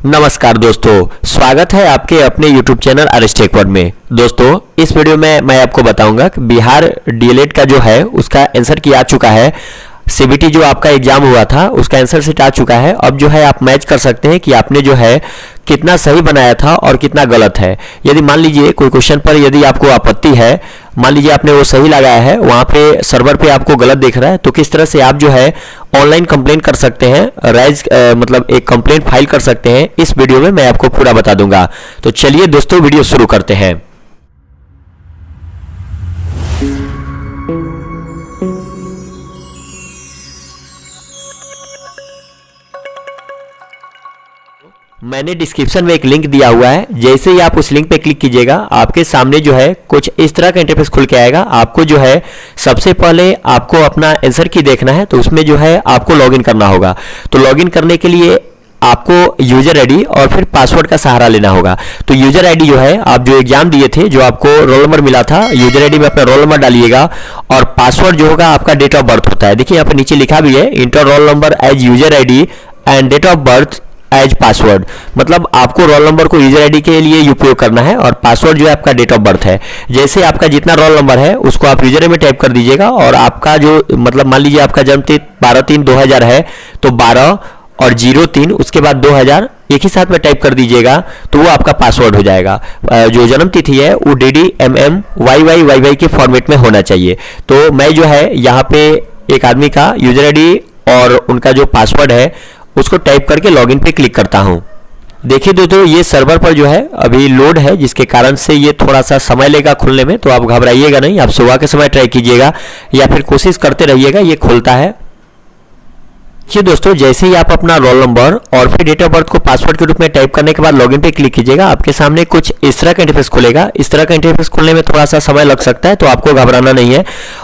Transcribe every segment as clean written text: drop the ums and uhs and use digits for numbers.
नमस्कार दोस्तों, स्वागत है आपके अपने YouTube channel RS tech world में। दोस्तों, इस वीडियो में मैं आपको बताऊंगा कि बिहार डीएलएड का जो है उसका आंसर की आ चुका है। सीबीटी जो आपका एग्जाम हुआ था उसका आंसर शीट आ चुका है। अब जो है आप मैच कर सकते हैं कि आपने जो है कितना सही बनाया था और कितना गलत है। यदि मान लीजिए कोई क्वेश्चन पर यदि आपको आपत्ति है, मान लीजिए आपने वो सही लगाया है, वहाँ पे सर्वर पे आपको गलत दिख रहा है, तो किस तरह से आप जो है ऑनलाइन कंप्लेंट कर सकते हैं, राइज मतलब एक कंप्लेंट फाइल कर सकते हैं, इस वीडियो में मैं आपको पूरा बता दूंगा। तो चलिए दोस्तों वीडियो शुरू करते हैं। मैंने डिस्क्रिप्शन में एक लिंक दिया हुआ है, जैसे ही आप उस लिंक पे क्लिक कीजिएगा आपके सामने जो है कुछ इस तरह का इंटरफेस खुल के आएगा। आपको जो है सबसे पहले आपको अपना आंसर की देखना है, तो उसमें जो है आपको लॉगिन करना होगा। तो लॉगिन करने के लिए आपको यूजर आईडी और फिर पासवर्ड का सहारा लेना होगा। तो यूजर आईडी जो है आप जो एग्जाम दिए थे, जो आपको रोल नंबर मिला था, यूजर आईडी में अपना रोल नंबर डालिएगा और पासवर्ड जो होगा आपका डेट ऑफ बर्थ होता है। देखिए यहाँ पर नीचे लिखा भी है, enter roll number as user ID and date of birth as password. मतलब आपको रोल नंबर को यूजर आईडी के लिए उपयोग करना है और पासवर्ड जो है आपका डेट ऑफ बर्थ है। जैसे आपका जितना रोल नंबर है उसको आप यूजर में टाइप कर दीजिएगा और आपका जो मतलब मान लीजिए आपका जन्म तिथि 12/3/2000 है, तो 12 और 03 उसके बाद 2000 एक ही साथ में टाइप कर दीजिएगा, तो वो आपका पासवर्ड हो जाएगा। जो जन्म तिथि है वो DDMMYYYY के फॉर्मेट में होना चाहिए। तो मैं जो है यहाँ पे एक आदमी का यूजर आईडी और उनका जो पासवर्ड है उसको टाइप करके लॉगिन पे क्लिक करता हूं। देखिए दोस्तों, ये सर्वर पर जो है अभी लोड है, जिसके कारण से ये थोड़ा सा समय लेगा खुलने में। तो आप घबराइएगा नहीं, आप सुबह के समय ट्राई कीजिएगा या फिर कोशिश करते रहिएगा, ये खुलता है। देखिए दोस्तों, जैसे ही आप अपना रोल नंबर और फिर डेट ऑफ बर्थ को पासवर्ड के रूप में टाइप करने के बाद लॉगिन पे क्लिक कीजिएगा, आपके सामने कुछ इस तरह का इंटरफेस खुलेगा। इस तरह का इंटरफेस खुलने में थोड़ा सा समय लग सकता है, तो आपको घबराना नहीं है।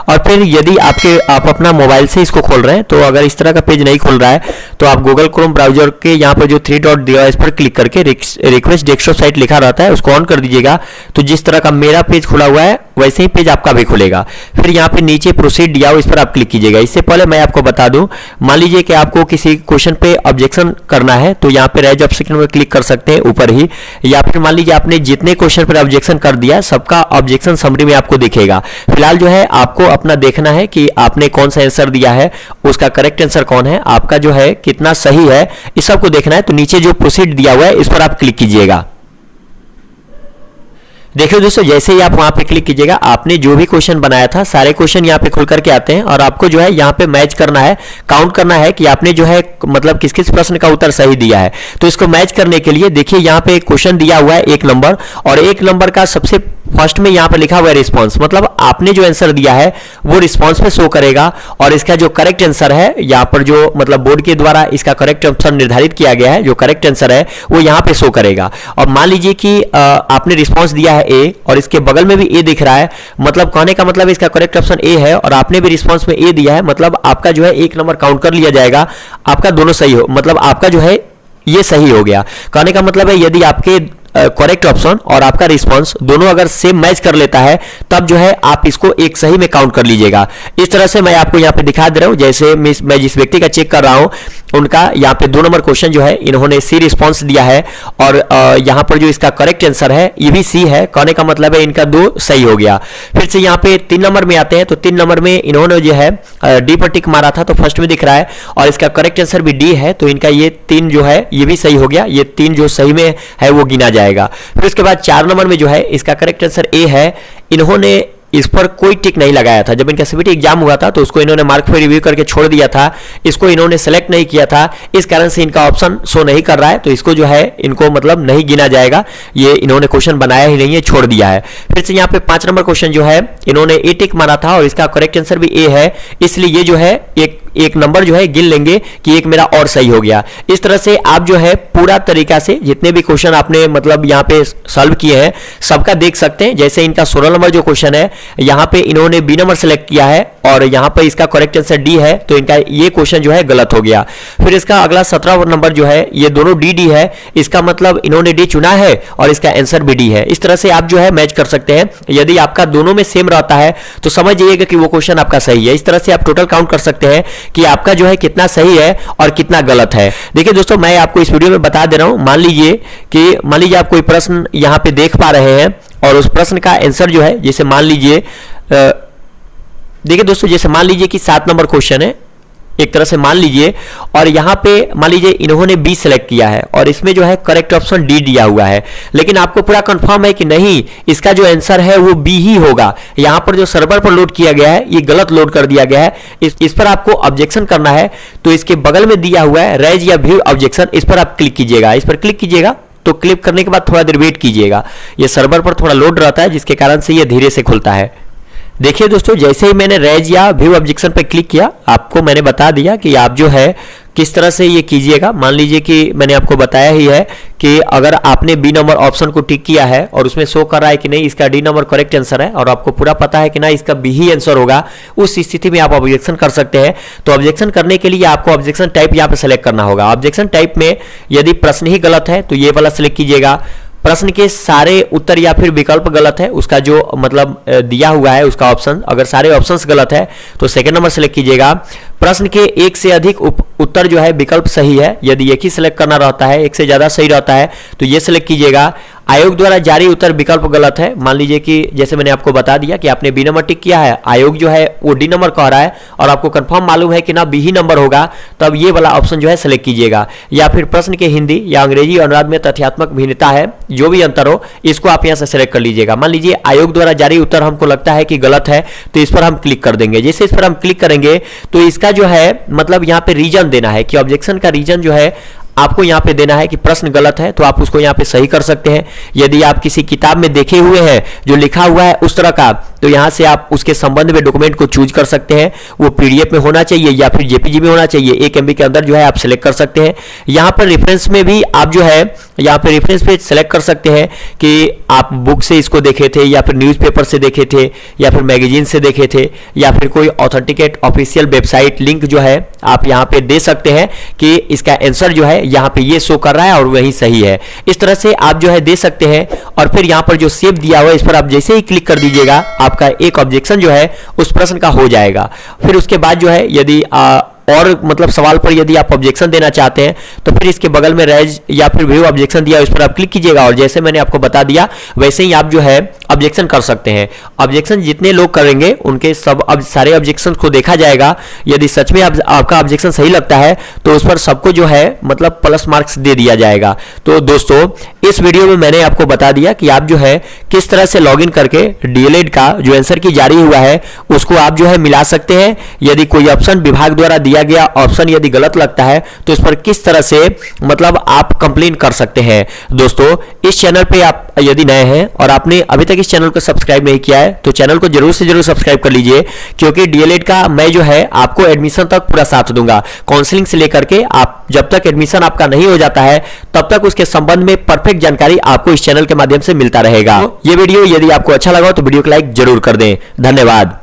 और फिर यदि आप अपना मोबाइल से इसको खोल रहे हैं, तो अगर इस तरह का पेज नहीं खुल रहा है तो आप गूगल क्रोम ब्राउजर के यहाँ पर जो 3 डॉट दिया है इस पर क्लिक करके रिक्वेस्ट डेस्कटॉप साइट लिखा रहता है, उसको ऑन कर दीजिएगा। तो जिस तरह का मेरा पेज खुला हुआ है वैसे ही पेज आपका भी खुलेगा। फिर यहाँ पे नीचे प्रोसीड दिया हो, इस पर आप क्लिक कीजिएगा। इससे पहले मैं आपको बता दूं, मान लीजिए कि आपको किसी क्वेश्चन पे ऑब्जेक्शन करना है, तो यहाँ पे राइज ऑप्शन में क्लिक कर सकते हैं ऊपर ही, या फिर मान लीजिए आपने जितने क्वेश्चन पर ऑब्जेक्शन कर दिया सबका ऑब्जेक्शन समरी में आपको दिखेगा। फिलहाल जो है आपको अपना देखना है कि आपने कौन सा आंसर दिया है, उसका करेक्ट आंसर कौन है, आपका जो है कितना सही है, इस सबको देखना है। तो नीचे जो प्रोसीड दिया हुआ है इस पर आप क्लिक कीजिएगा। देखिए दोस्तों, जैसे ही आप वहां पे क्लिक कीजिएगा, आपने जो भी क्वेश्चन बनाया था सारे क्वेश्चन यहाँ पे खुल करके आते हैं और आपको जो है यहाँ पे मैच करना है, काउंट करना है कि आपने जो है मतलब किस किस प्रश्न का उत्तर सही दिया है। तो इसको मैच करने के लिए देखिए यहाँ पे क्वेश्चन दिया हुआ है 1 नंबर, और 1 नंबर का सबसे फर्स्ट में यहाँ पे लिखा हुआ है रिस्पॉन्स, मतलब आपने जो आंसर दिया है वो रिस्पॉन्स पे शो करेगा। और इसका जो करेक्ट आंसर है यहाँ पर जो मतलब बोर्ड के द्वारा इसका करेक्ट आंसर निर्धारित किया गया है, जो करेक्ट आंसर है वो यहाँ पे शो करेगा। और मान लीजिए कि आपने रिस्पॉन्स दिया है ए और इसके बगल में भी ए दिख रहा है, मतलब कहने का मतलब इसका करेक्ट ऑप्शन ए है और आपने भी रिस्पॉन्स में ए दिया है, मतलब आपका जो है 1 नंबर काउंट कर लिया जाएगा। आपका दोनों सही हो, मतलब आपका जो है ये सही हो गया। कहने का मतलब है यदि आपके करेक्ट ऑप्शन और आपका रिस्पांस दोनों अगर सेम मैच कर लेता है, तब जो है आप इसको एक सही में काउंट कर लीजिएगा। इस तरह से मैं आपको यहाँ पे दिखा दे रहा हूँ। जैसे मैं जिस व्यक्ति का चेक कर रहा हूँ उनका यहाँ पे 2 नंबर क्वेश्चन जो है इन्होंने सी रिस्पांस दिया है और यहाँ पर जो इसका करेक्ट आंसर है ये भी सी है। कहने का मतलब है इनका 2 सही हो गया। फिर से यहाँ पे 3 नंबर में आते हैं, तो 3 नंबर में इन्होंने जो है डी पर टिक मारा था, तो फर्स्ट में दिख रहा है और इसका करेक्ट आंसर भी डी है, तो इनका ये 3 जो है ये भी सही हो गया। ये 3 जो सही में है वो गिना जाएगा। फिर उसके बाद 4 नंबर में जो है इसका करेक्ट आंसर ए है। इन्होंने इस पर कोई टिक नहीं लगाया था। जब इनका सीबीटी एग्जाम हुआ था तो उसको इन्होंने मार्क पे रिव्यू करके छोड़ दिया था, इसको इन्होंने सेलेक्ट नहीं किया था, इस कारण से इनका ऑप्शन शो नहीं कर रहा है। तो इसको जो है इनको मतलब नहीं गिना जाएगा, ये इन्होंने क्वेश्चन बनाया ही नहीं है, छोड़ दिया है। फिर से यहाँ पे 5 नंबर क्वेश्चन जो है इन्होंने ए टिक मारा था और इसका करेक्ट आंसर भी ए है, इसलिए ये जो है एक नंबर जो है गिन लेंगे कि एक मेरा और सही हो गया। इस तरह से आप जो है पूरा तरीका से जितने भी क्वेश्चन आपने मतलब यहाँ पे सॉल्व किए हैं सबका देख सकते हैं। जैसे इनका 16 नंबर जो क्वेश्चन है यहाँ पे इन्होंने बी नंबर सेलेक्ट किया है और यहाँ पर इसका करेक्ट आंसर डी है, तो इनका ये क्वेश्चन जो है गलत हो गया। फिर इसका अगला 17 नंबर जो है ये दोनों डी है, इसका मतलब इन्होंने डी चुना है और इसका आंसर भी डी है। इस तरह से आप जो है मैच कर सकते हैं। यदि आपका दोनों में सेम रहता है तो समझ जाइएगा कि वो क्वेश्चन आपका सही है। इस तरह से आप टोटल काउंट कर सकते हैं कि आपका जो है कितना सही है और कितना गलत है। देखिए दोस्तों, मैं आपको इस वीडियो में बता दे रहा हूं, मान लीजिए आप कोई प्रश्न यहां पे देख पा रहे हैं और उस प्रश्न का आंसर जो है, जैसे मान लीजिए देखिए दोस्तों, जैसे मान लीजिए कि 7 नंबर क्वेश्चन है एक तरह से मान लीजिए, और यहां पे मान लीजिए इन्होंने बी सेलेक्ट किया है और इसमें जो है करेक्ट ऑप्शन डी दिया हुआ है, लेकिन आपको पूरा कंफर्म है कि नहीं, इसका जो आंसर है वो बी ही होगा। यहां पर जो सर्वर पर लोड किया गया है ये गलत लोड कर दिया गया है, इस पर आपको ऑब्जेक्शन करना है। तो इसके बगल में दिया हुआ है रेज या व्यू ऑब्जेक्शन, इस पर आप क्लिक कीजिएगा। इस पर क्लिक कीजिएगा तो क्लिक करने के बाद थोड़ा देर वेट कीजिएगा, ये सर्वर पर थोड़ा लोड रहता है जिसके कारण से ये धीरे से खुलता है। देखिए दोस्तों, जैसे ही मैंने रेज या व्यू ऑब्जेक्शन पे क्लिक किया, आपको मैंने बता दिया कि आप जो है किस तरह से ये कीजिएगा। मान लीजिए कि मैंने आपको बताया ही है कि अगर आपने बी नंबर ऑप्शन को टिक किया है और उसमें शो कर रहा है कि नहीं इसका डी नंबर करेक्ट आंसर है और आपको पूरा पता है कि ना इसका बी ही आंसर होगा, उस स्थिति में आप ऑब्जेक्शन कर सकते हैं। तो ऑब्जेक्शन करने के लिए आपको ऑब्जेक्शन टाइप यहाँ पे सेलेक्ट करना होगा। ऑब्जेक्शन टाइप में यदि प्रश्न ही गलत है तो ये वाला सेलेक्ट कीजिएगा। प्रश्न के सारे उत्तर या फिर विकल्प गलत है, उसका जो मतलब दिया हुआ है उसका ऑप्शन, अगर सारे ऑप्शंस गलत है तो सेकंड नंबर सेलेक्ट कीजिएगा। प्रश्न के एक से अधिक उत्तर जो है विकल्प सही है, यदि एक ही सेलेक्ट करना रहता है, एक से ज्यादा सही रहता है तो ये सेलेक्ट कीजिएगा। आयोग द्वारा जारी उत्तर विकल्प गलत है, मान लीजिए कि जैसे मैंने आपको बता दिया कि आपने बी नंबर टिक किया है, आयोग जो है वो डी नंबर कह रहा है और आपको कंफर्म मालूम है कि ना बी ही नंबर होगा, तब ये वाला ऑप्शन जो है सेलेक्ट कीजिएगा। या फिर प्रश्न के हिंदी या अंग्रेजी अनुवाद में तथ्यात्मक भिन्नता है, जो भी अंतर हो इसको आप यहाँ से सेलेक्ट कर लीजिएगा। मान लीजिए आयोग द्वारा जारी उत्तर हमको लगता है कि गलत है तो इस पर हम क्लिक कर देंगे। जैसे इस पर हम क्लिक करेंगे तो इसका जो है मतलब यहाँ पे रीजन देना है कि ऑब्जेक्शन का रीजन जो है आपको यहाँ पे देना है कि प्रश्न गलत है तो आप उसको यहाँ पे सही कर सकते हैं। यदि आप किसी किताब में देखे हुए हैं जो लिखा हुआ है उस तरह का, तो यहाँ से आप उसके संबंध में डॉक्यूमेंट को चूज कर सकते हैं, वो पीडीएफ में होना चाहिए या फिर जेपीजी में होना चाहिए, 1 MB के अंदर जो है आप सिलेक्ट कर सकते हैं। यहाँ पर रेफरेंस में भी आप जो है यहाँ पे रेफरेंस पे सेलेक्ट कर सकते हैं कि आप बुक से इसको देखे थे या फिर न्यूज़पेपर से देखे थे या फिर मैगजीन से देखे थे या फिर कोई ऑथेंटिकेट ऑफिशियल वेबसाइट लिंक जो है आप यहाँ पे दे सकते हैं कि इसका आंसर जो है यहाँ पे ये शो कर रहा है और वही सही है। इस तरह से आप जो है दे सकते हैं। और फिर यहाँ पर जो सेव दिया हुआ है इस पर आप जैसे ही क्लिक कर दीजिएगा आपका एक ऑब्जेक्शन जो है उस प्रश्न का हो जाएगा। फिर उसके बाद जो है यदि और मतलब सवाल पर यदि आप ऑब्जेक्शन देना चाहते हैं तो फिर इसके बगल में रेज या फिर व्यू ऑब्जेक्शन दिया उस पर आप क्लिक कीजिएगा और जैसे मैंने आपको बता दिया वैसे ही आप जो है ऑब्जेक्शन कर सकते हैं। ऑब्जेक्शन जितने लोग करेंगे उनके सब सारे ऑब्जेक्शन को देखा जाएगा। यदि सच में आपका ऑब्जेक्शन सही लगता है तो उस पर सबको जो है मतलब प्लस मार्क्स दे दिया जाएगा। तो दोस्तों, इस वीडियो में मैंने आपको बता दिया कि आप जो है किस तरह से लॉगिन करके डीएलएड का जो आंसर की जारी हुआ है उसको आप जो है मिला सकते हैं। यदि कोई ऑप्शन विभाग द्वारा दिया गया ऑप्शन यदि गलत लगता है तो इस पर किस तरह से मतलब आप कंप्लेन कर सकते हैं। दोस्तों, इस चैनल पे आप यदि नए हैं और आपने अभी तक इस चैनल को सब्सक्राइब नहीं किया है तो चैनल को जरूर से जरूर सब्सक्राइब कर लीजिए, क्योंकि डीएलएड का मैं जो है आपको एडमिशन तक पूरा साथ दूंगा। काउंसलिंग से लेकर के आप जब तक एडमिशन आपका नहीं हो जाता है तब तक उसके संबंध में परफेक्ट जानकारी आपको इस चैनल के माध्यम से मिलता रहेगा। ये वीडियो यदि आपको अच्छा लगा तो वीडियो को लाइक जरूर कर दें। धन्यवाद।